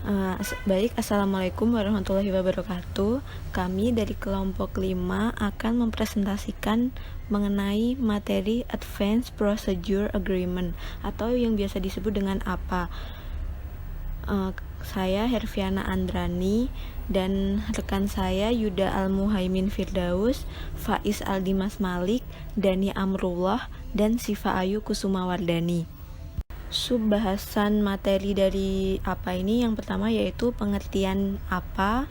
Assalamualaikum warahmatullahi wabarakatuh. Kami dari kelompok 5 akan mempresentasikan mengenai materi Advanced Procedure Agreement atau yang biasa disebut dengan APA. Saya Herviana Andrani dan rekan saya Yuda Al-Muhaimin Firdaus, Faiz Aldimas Malik, Dani Amrullah, dan Siva Ayu Kusumawardani. Subbahasan materi dari APA ini yang pertama yaitu pengertian APA,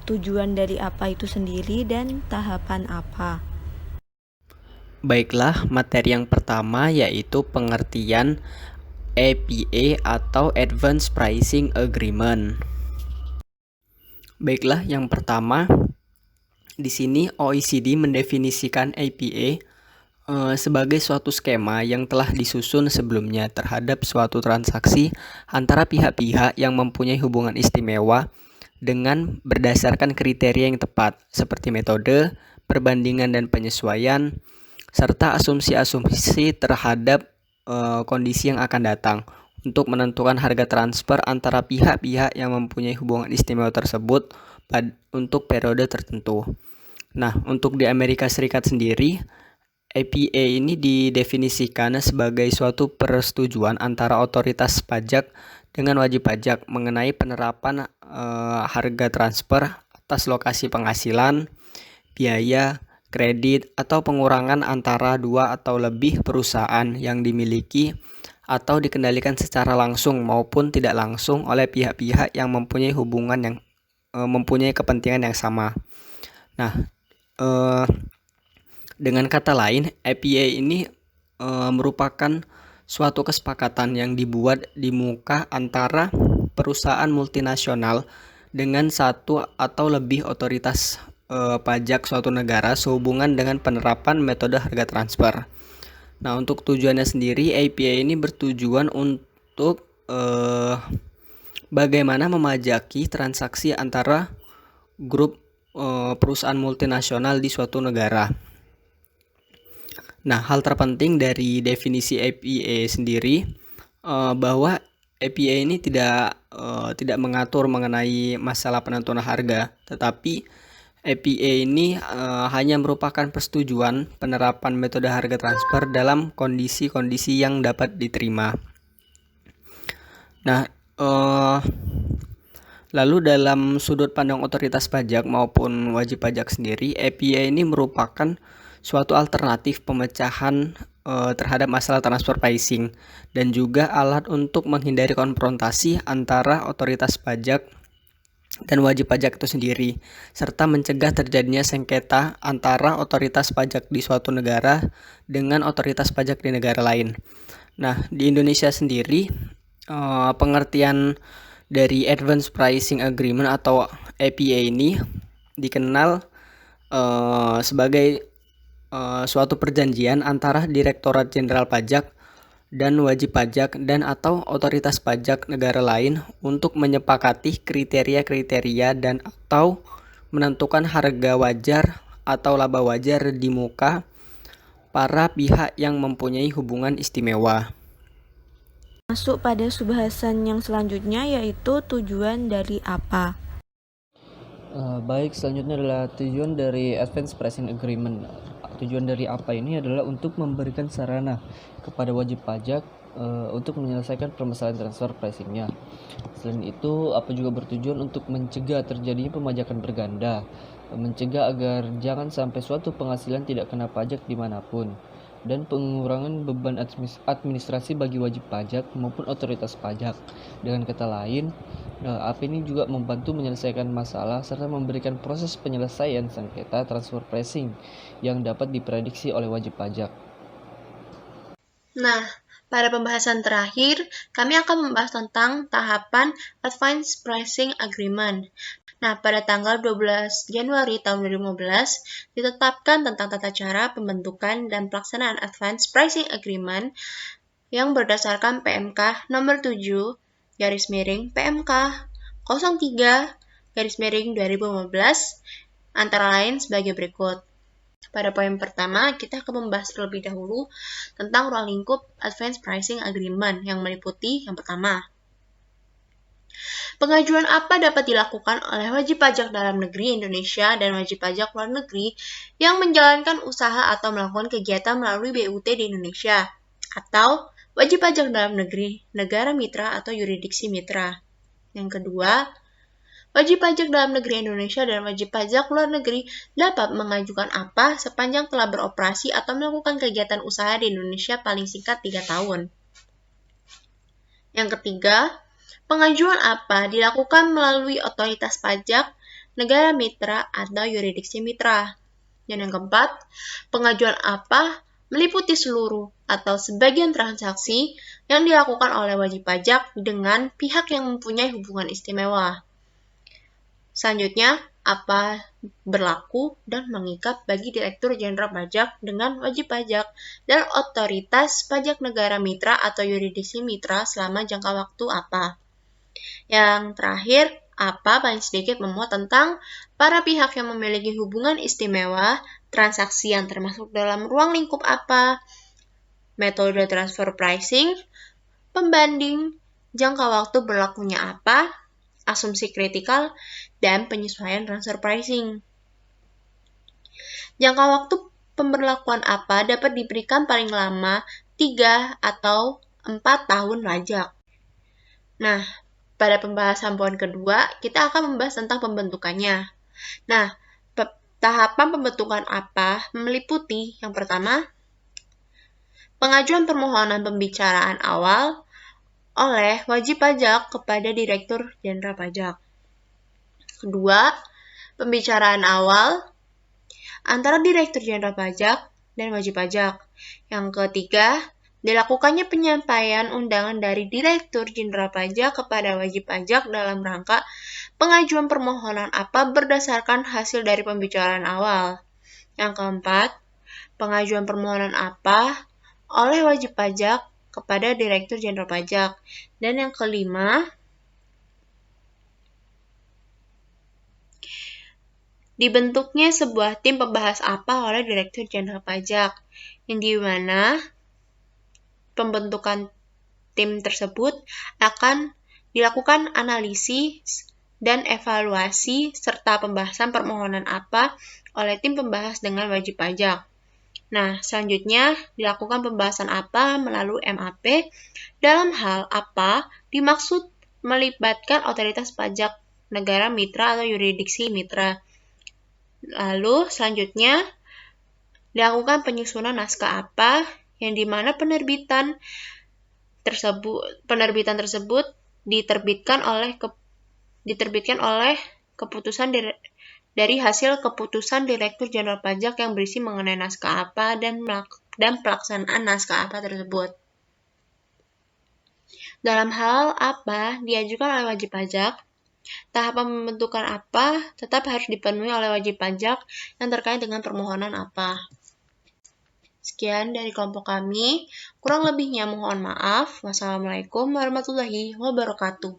tujuan dari APA itu sendiri, dan tahapan APA. Baiklah, materi yang pertama yaitu pengertian APA atau Advanced Pricing Agreement. Baiklah, yang pertama di sini OECD mendefinisikan APA sebagai suatu skema yang telah disusun sebelumnya terhadap suatu transaksi antara pihak-pihak yang mempunyai hubungan istimewa dengan berdasarkan kriteria yang tepat, seperti metode, perbandingan dan penyesuaian, serta asumsi-asumsi terhadap kondisi yang akan datang untuk menentukan harga transfer antara pihak-pihak yang mempunyai hubungan istimewa tersebut untuk periode tertentu. Nah, untuk di Amerika Serikat sendiri, APA ini didefinisikan sebagai suatu persetujuan antara otoritas pajak dengan wajib pajak mengenai penerapan harga transfer atas lokasi penghasilan, biaya, kredit, atau pengurangan antara dua atau lebih perusahaan yang dimiliki atau dikendalikan secara langsung maupun tidak langsung oleh pihak-pihak yang mempunyai hubungan yang mempunyai kepentingan yang sama. Nah, dengan kata lain, APA ini merupakan suatu kesepakatan yang dibuat di muka antara perusahaan multinasional dengan satu atau lebih otoritas pajak suatu negara sehubungan dengan penerapan metode harga transfer. Nah, untuk tujuannya sendiri, APA ini bertujuan untuk bagaimana memajaki transaksi antara grup perusahaan multinasional di suatu negara. Nah, hal terpenting dari definisi APA sendiri bahwa APA ini tidak mengatur mengenai masalah penentuan harga, tetapi APA ini hanya merupakan persetujuan penerapan metode harga transfer dalam kondisi-kondisi yang dapat diterima. Nah, lalu dalam sudut pandang otoritas pajak maupun wajib pajak sendiri, APA ini merupakan suatu alternatif pemecahan terhadap masalah transfer pricing dan juga alat untuk menghindari konfrontasi antara otoritas pajak dan wajib pajak itu sendiri, serta mencegah terjadinya sengketa antara otoritas pajak di suatu negara dengan otoritas pajak di negara lain. Nah, di Indonesia sendiri, pengertian dari Advanced Pricing Agreement atau APA ini dikenal sebagai suatu perjanjian antara Direktorat Jenderal Pajak dan wajib pajak dan atau otoritas pajak negara lain untuk menyepakati kriteria-kriteria dan atau menentukan harga wajar atau laba wajar di muka para pihak yang mempunyai hubungan istimewa. Masuk pada subbahasan yang selanjutnya yaitu tujuan dari APA. Baik, selanjutnya adalah tujuan dari Advanced Pricing Agreement. Tujuan dari APA ini adalah untuk memberikan sarana kepada wajib pajak untuk menyelesaikan permasalahan transfer pricingnya. Selain itu, APA juga bertujuan untuk mencegah terjadinya pemajakan berganda, mencegah agar jangan sampai suatu penghasilan tidak kena pajak dimanapun, dan pengurangan beban administrasi bagi wajib pajak maupun otoritas pajak. Dengan kata lain, APA ini juga membantu menyelesaikan masalah serta memberikan proses penyelesaian sengketa transfer pricing yang dapat diprediksi oleh wajib pajak. Nah, pada pembahasan terakhir, kami akan membahas tentang tahapan Advanced Pricing Agreement. Nah, pada tanggal 12 Januari tahun 2015, ditetapkan tentang tata cara pembentukan dan pelaksanaan Advanced Pricing Agreement yang berdasarkan PMK nomor 7 PMK 03/2015 antara lain sebagai berikut. Pada poin pertama, kita akan membahas terlebih dahulu tentang ruang lingkup Advanced Pricing Agreement yang meliputi yang pertama, Pengajuan apa dapat dilakukan oleh wajib pajak dalam negeri Indonesia dan wajib pajak luar negeri yang menjalankan usaha atau melakukan kegiatan melalui BUT di Indonesia, atau wajib pajak dalam negeri, negara mitra atau yurisdiksi mitra. Yang kedua, wajib pajak dalam negeri Indonesia dan wajib pajak luar negeri dapat mengajukan apa sepanjang telah beroperasi atau melakukan kegiatan usaha di Indonesia paling singkat 3 tahun. Yang ketiga, pengajuan apa dilakukan melalui otoritas pajak, negara mitra, atau yurisdiksi mitra. Dan yang keempat, pengajuan apa meliputi seluruh atau sebagian transaksi yang dilakukan oleh wajib pajak dengan pihak yang mempunyai hubungan istimewa. Selanjutnya, apa berlaku dan mengikat bagi Direktur Jenderal Pajak dengan wajib pajak dan otoritas pajak negara mitra atau yurisdiksi mitra selama jangka waktu apa. Yang terakhir, apa paling sedikit memuat tentang para pihak yang memiliki hubungan istimewa, transaksi yang termasuk dalam ruang lingkup apa, metode transfer pricing, pembanding, jangka waktu berlakunya apa, asumsi kritikal, dan penyesuaian transfer pricing. Jangka waktu pemberlakuan apa dapat diberikan paling lama 3 atau 4 tahun pajak. Nah, pada pembahasan poin kedua, kita akan membahas tentang pembentukannya. Nah, tahapan pembentukan apa meliputi yang pertama, pengajuan permohonan pembicaraan awal oleh wajib pajak kepada Direktur Jenderal Pajak. Kedua, pembicaraan awal antara Direktur Jenderal Pajak dan wajib pajak. Yang ketiga, dilakukannya penyampaian undangan dari Direktur Jenderal Pajak kepada wajib pajak dalam rangka pengajuan permohonan apa berdasarkan hasil dari pembicaraan awal. Yang keempat, pengajuan permohonan apa oleh wajib pajak kepada Direktur Jenderal Pajak. Dan yang kelima, dibentuknya sebuah tim pembahas apa oleh Direktur Jenderal Pajak, yang di mana pembentukan tim tersebut akan dilakukan analisis dan evaluasi serta pembahasan permohonan apa oleh tim pembahas dengan wajib pajak. Nah, selanjutnya dilakukan pembahasan apa melalui MAP dalam hal apa dimaksud melibatkan otoritas pajak negara mitra atau yurisdiksi mitra. Lalu selanjutnya dilakukan penyusunan naskah apa yang dimana penerbitan tersebut diterbitkan oleh keputusan dari hasil keputusan Direktur Jenderal Pajak yang berisi mengenai naskah apa dan pelaksanaan naskah apa tersebut. Dalam hal apa diajukan oleh wajib pajak, tahapan pembentukan apa tetap harus dipenuhi oleh wajib pajak yang terkait dengan permohonan apa. Sekian dari kelompok kami, kurang lebihnya mohon maaf. Wassalamualaikum warahmatullahi wabarakatuh.